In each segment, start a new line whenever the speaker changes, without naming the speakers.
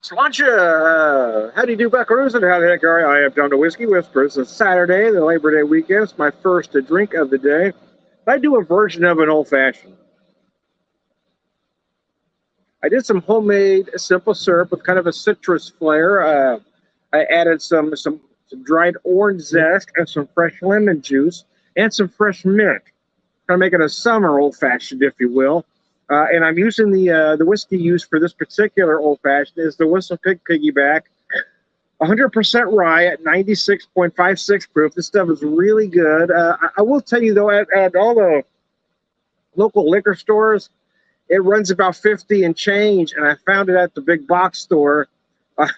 Sláinte, how do you do, buckaroos, and how the heck are you? I am John the Whiskey Whispers. It's Saturday, the Labor Day weekend. It's my first drink of the day. I do a version of an old fashioned. I did some homemade simple syrup with kind of a citrus flair. I added some dried orange zest and some fresh lemon juice and some fresh mint. Kind of make it a summer old fashioned, if you will. And I'm using the whiskey used for this particular old fashioned is the Whistle Pig Piggyback 100% rye at 96.56 proof. This stuff is really good. I will tell you, though, at all the local liquor stores, it runs about 50 and change, and I found it at the big box store uh,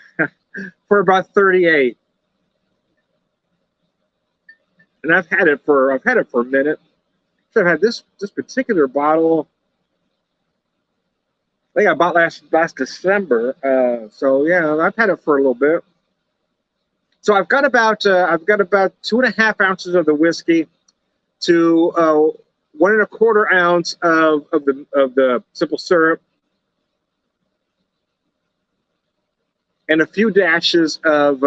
for about 38. And I've had it for a minute. So I've had this particular bottle. I think I bought last December. So yeah, I've had it for a little bit. So I've got about 2.5 ounces of the whiskey to 1.25 ounce of the simple syrup, and a few dashes of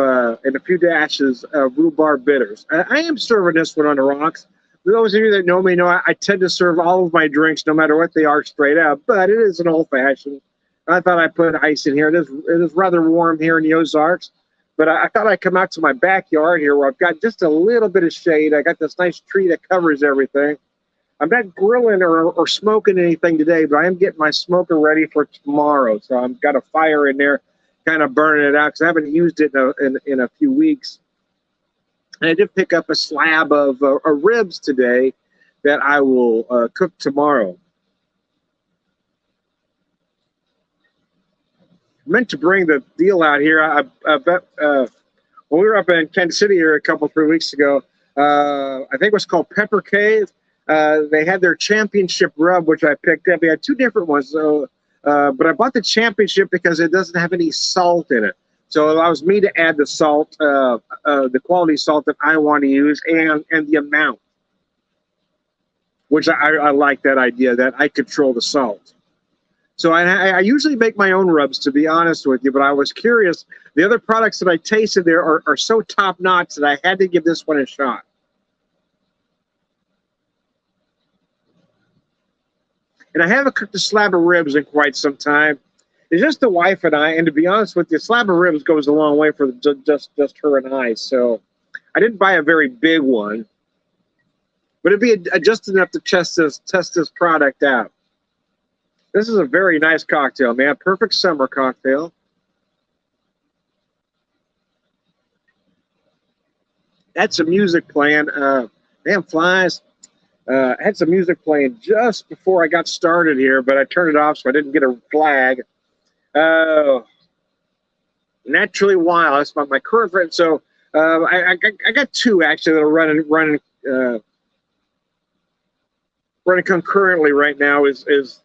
rhubarb bitters. I am serving this one on the rocks. For those of you that know me know I tend to serve all of my drinks, no matter what they are, straight up. But it is an old fashioned. I thought I'd put ice in here. It is rather warm here in the Ozarks, but I thought I'd come out to my backyard here where I've got just a little bit of shade. I got this nice tree that covers everything. I'm not grilling or smoking anything today, but I am getting my smoker ready for tomorrow. So I've got a fire in there, kind of burning it out because I haven't used it in a few weeks. And I did pick up a slab of ribs today that I will cook tomorrow. I meant to bring the deal out here. I bet when we were up in Kansas City here a couple, 3 weeks ago, I think it was called Pepper Cave. They had their championship rub, which I picked up. They had two different ones, but I bought the championship because it doesn't have any salt in it. So it allows me to add the salt, the quality salt that I want to use, and the amount, which I like that idea that I control the salt. So I usually make my own rubs, to be honest with you, but I was curious. The other products that I tasted there are so top notch that I had to give this one a shot. And I haven't cooked a slab of ribs in quite some time. It's just the wife and I, and to be honest with you, a slab of ribs goes a long way for just her and I. So I didn't buy a very big one, but it'd be just enough to test this product out. This is a very nice cocktail, man. Perfect summer cocktail. Had some music playing. Damn flies. Had some music playing just before I got started here, but I turned it off so I didn't get a flag. Naturally Wild. That's my current friend. So I got two actually that are running concurrently right now. Is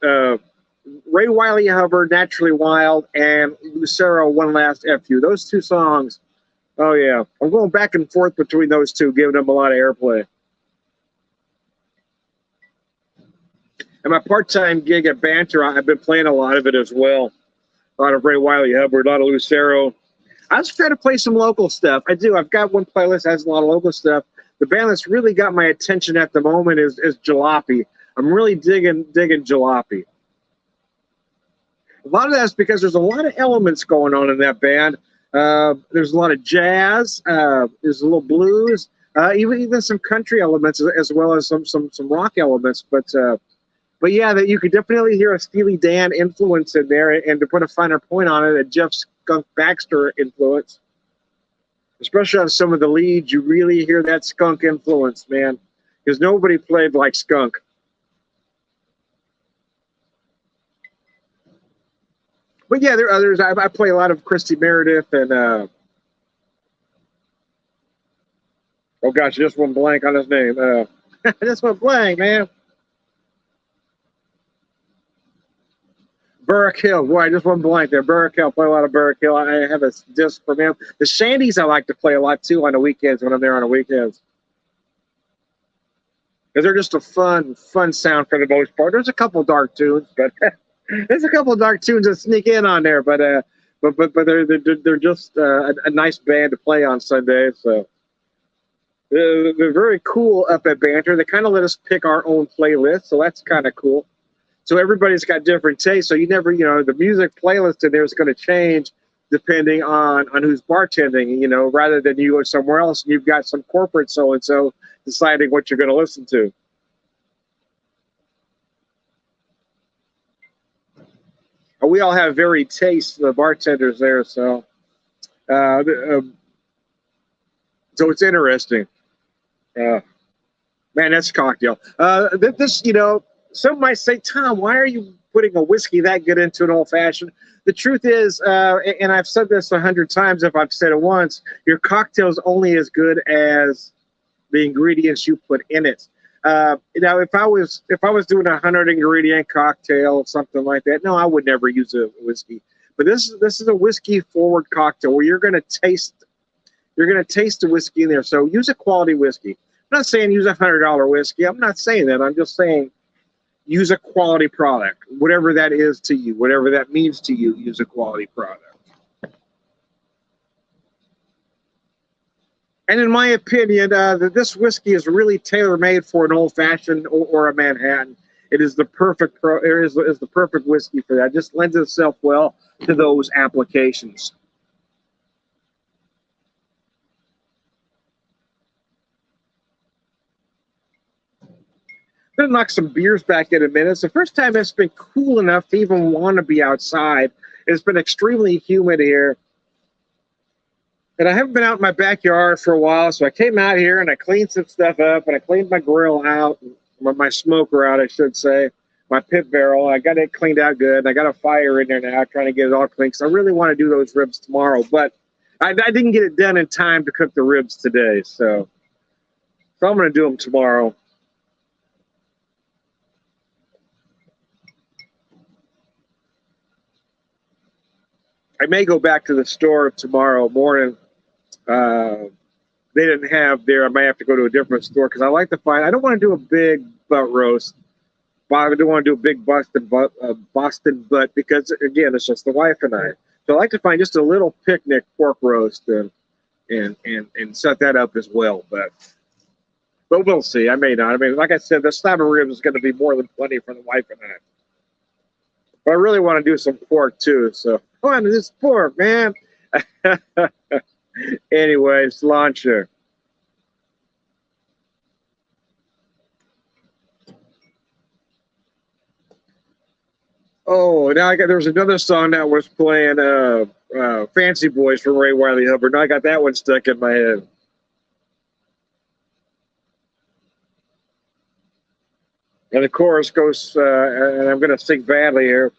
Ray Wiley Hubbard, Naturally Wild, and Lucero, One Last FU. Those two songs. Oh yeah, I'm going back and forth between those two, giving them a lot of airplay. And my part-time gig at Banter, I've been playing a lot of it as well. A lot of Ray Wiley Hubbard, a lot of Lucero. I was trying to play some local stuff. I do. I've got one playlist that has a lot of local stuff. The band that's really got my attention at the moment is Jalopy. I'm really digging Jalopy. A lot of that's because there's a lot of elements going on in that band. There's a lot of jazz. There's a little blues, even some country elements, as well as some rock elements. But yeah, that you could definitely hear a Steely Dan influence in there, and to put a finer point on it, a Jeff Skunk Baxter influence. Especially on some of the leads, you really hear that skunk influence, man, because nobody played like Skunk. But yeah, there are others. I play a lot of Christy Meredith and oh gosh, I just went blank on his name. I just went blank, man. Burrick Hill. Boy, I just went blank there. Burrick Hill. Play a lot of Burrick Hill. I have a disc from him. The Shandies I like to play a lot too on the weekends when I'm there on the weekends. Because they're just a fun sound for the most part. There's a couple dark tunes, but there's a couple dark tunes that sneak in on there. But but they're just a nice band to play on Sunday. So they're very cool up at Banter. They kind of let us pick our own playlist, so that's kind of cool. So everybody's got different tastes. So you never, the music playlist in there is going to change depending on who's bartending. Rather than you go somewhere else and you've got some corporate so and so deciding what you're going to listen to. We all have varied tastes, the bartenders there, so it's interesting. Man, that's a cocktail. This, some might say, Tom, why are you putting a whiskey that good into an old fashioned? The truth is, and I've said this 100 times if I've said it once, your cocktail's only as good as the ingredients you put in it. If I was doing a 100-ingredient cocktail, something like that, no, I would never use a whiskey. But this is a whiskey-forward cocktail where you're going to taste the whiskey in there. So use a quality whiskey. I'm not saying use a $100 whiskey. I'm not saying that. I'm just saying use a quality product, whatever that is to you, whatever that means to you. Use a quality product. And in my opinion, this whiskey is really tailor-made for an old-fashioned or a Manhattan. It is the perfect is the perfect whiskey for that. It just lends itself well to those applications. I'm gonna knock some beers back in a minute. It's the first time it's been cool enough to even want to be outside. It's been extremely humid here. And I haven't been out in my backyard for a while, so I came out here and I cleaned some stuff up, and I cleaned my grill out, my smoker out, I should say, my pit barrel. I got it cleaned out good. I got a fire in there now, trying to get it all clean, because I really want to do those ribs tomorrow. But I didn't get it done in time to cook the ribs today, so I'm going to do them tomorrow. I may go back to the store tomorrow morning. They didn't have there. I might have to go to a different store because I like to find. I don't want to do a big butt roast. I don't want to do a big Boston butt because again, it's just the wife and I. So I like to find just a little picnic pork roast and set that up as well. But we'll see. I may not. I mean, like I said, the slab of ribs is going to be more than plenty for the wife and I. But I really want to do some pork too. So come on, this pork, man. Anyways, launcher. Oh, now there was another song that was playing, Fancy Boys from Ray Wylie Hubbard. Now I got that one stuck in my head. And the chorus goes, and I'm going to sing badly here.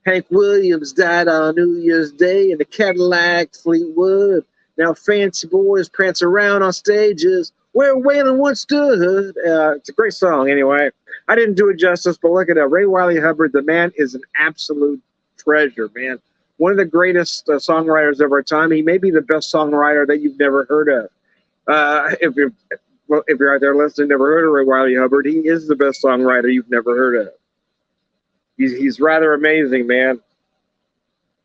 Hank Williams died on New Year's Day in a Cadillac Fleetwood. Now fancy boys prance around on stages where Waylon once stood. It's a great song anyway. I didn't do it justice, but look at that. Ray Wylie Hubbard, the man is an absolute treasure, man. One of the greatest songwriters of our time. He may be the best songwriter that you've never heard of. If you're out there listening, never heard of Ray Wylie Hubbard, he is the best songwriter you've never heard of. He's rather amazing, man.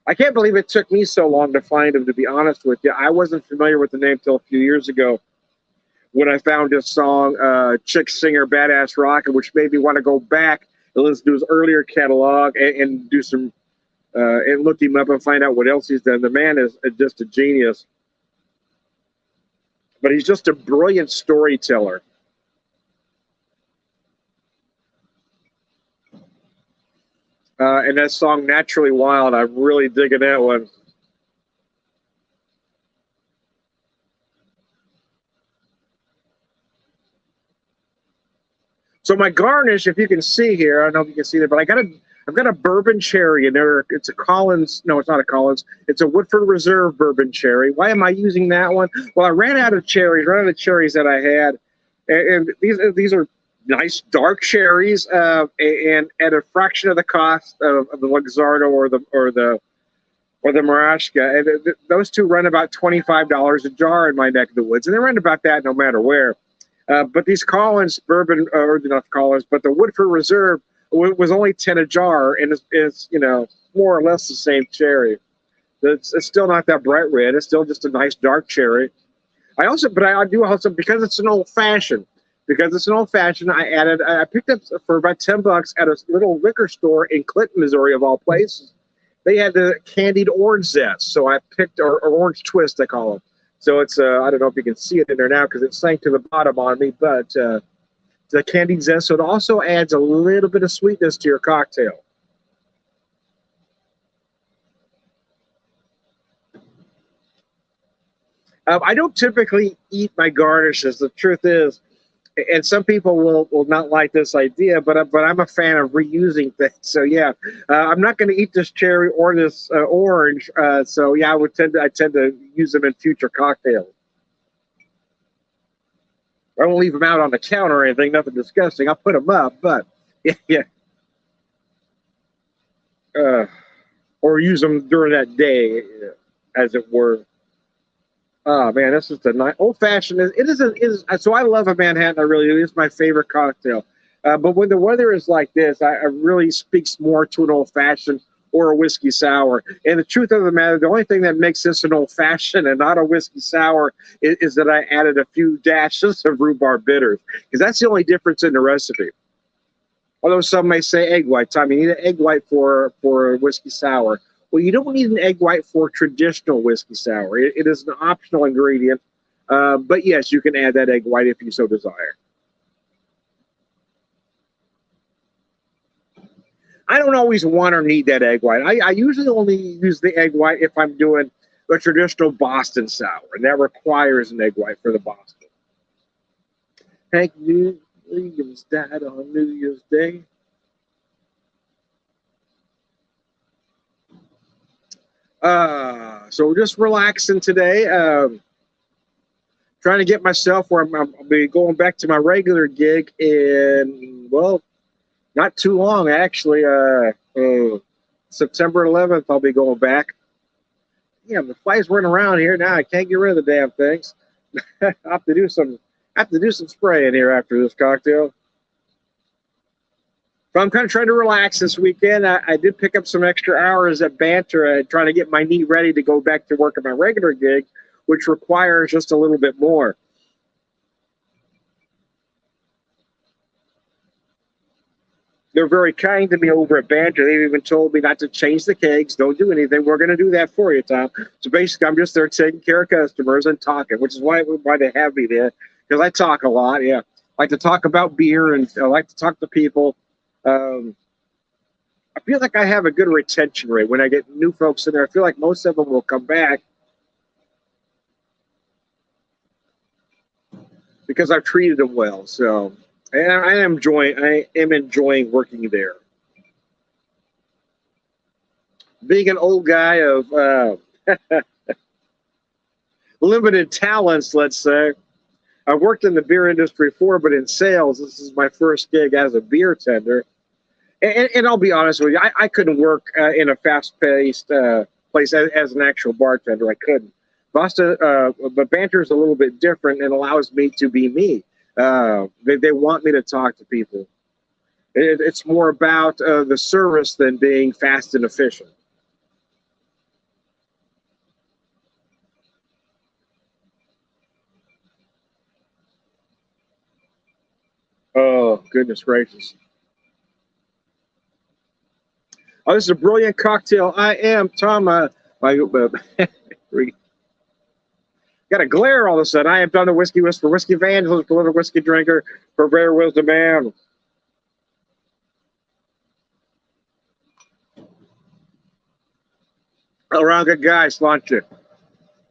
I can't believe it took me so long to find him, to be honest with you. I wasn't familiar with the name till a few years ago when I found his song, Chick Singer, Badass Rockin', which made me want to go back and listen to his earlier catalog and do some, and look him up and find out what else he's done. The man is just a genius. But he's just a brilliant storyteller. And that song, Naturally Wild, I'm really digging that one. So my garnish, if you can see here, I don't know if you can see that, but I've got a bourbon cherry in there. It's a Collins. No, it's not a Collins. It's a Woodford Reserve bourbon cherry. Why am I using that one? Well, I ran out of cherries that I had, and these are nice dark cherries, and at a fraction of the cost of the Luxardo or the Maraschka. And those two run about $25 a jar in my neck of the woods, and they run about that no matter where. But these Collins bourbon, or not Collins, but the Woodford Reserve was only 10 a jar, and it's more or less the same cherry. It's still not that bright red. It's still just a nice dark cherry. But I do also, because it's an old fashioned. Because it's an old fashioned, I picked up for about $10 at a little liquor store in Clinton, Missouri, of all places. They had the candied orange zest, so I picked or orange twist, they call them. So it's I don't know if you can see it in there now because it sank to the bottom on me, but the candied zest, so it also adds a little bit of sweetness to your cocktail. I don't typically eat my garnishes. The truth is, and some people will not like this idea, but I'm a fan of reusing things. So yeah, I'm not going to eat this cherry or this orange. So yeah, I tend to use them in future cocktails. I won't leave them out on the counter or anything. Nothing disgusting. I'll put them up, but yeah, yeah. Or use them during that day, as it were. Oh man, this is the nice old fashioned. It is. So I love a Manhattan. I really do. It's my favorite cocktail. But when the weather is like this, I really speaks more to an old fashioned or a whiskey sour. And the truth of the matter, the only thing that makes this an old fashioned and not a whiskey sour is that I added a few dashes of rhubarb bitters, because that's the only difference in the recipe. Although some may say egg white. Tom, you need an egg white for a whiskey sour. Well, you don't need an egg white for traditional whiskey sour. It is an optional ingredient. But yes, you can add that egg white if you so desire. I don't always want or need that egg white. I usually only use the egg white if I'm doing a traditional Boston sour, and that requires an egg white for the Boston. Hank Williams died on New Year's Day. So just relaxing today. Trying to get myself where I'll be going back to my regular gig in, well, not too long, actually. September 11th, I'll be going back. Yeah, the flies running around here now. I can't get rid of the damn things. I have to do some spraying here after this cocktail. So I'm kind of trying to relax this weekend. I did pick up some extra hours at Banter, trying to get my knee ready to go back to work at my regular gig, which requires just a little bit more. They're very kind to me over at Banter. They've even told me not to change the kegs. Don't do anything. We're going to do that for you, Tom. So basically, I'm just there taking care of customers and talking, which is why they have me there, because I talk a lot. Yeah, I like to talk about beer, and I like to talk to people. Um, I feel like I have a good retention rate when I get new folks in there. I feel like most of them will come back because I've treated them well. So, and I am enjoying working there. Being an old guy of limited talents, let's say. I've worked in the beer industry before, but in sales, this is my first gig as a beer tender. And I'll be honest with you, I couldn't work in a fast-paced place as an actual bartender. I couldn't. But Banter is a little bit different and allows me to be me. They want me to talk to people. It's more about the service than being fast and efficient. Oh, goodness gracious. Oh, this is a brilliant cocktail. I am Tom. Got a glare all of a sudden. I am Tom the Whiskey Whisperer, Whiskey Evangelist, Delivered Whiskey Drinker, for Rare Wisdom Man. All around good guy, Slancha.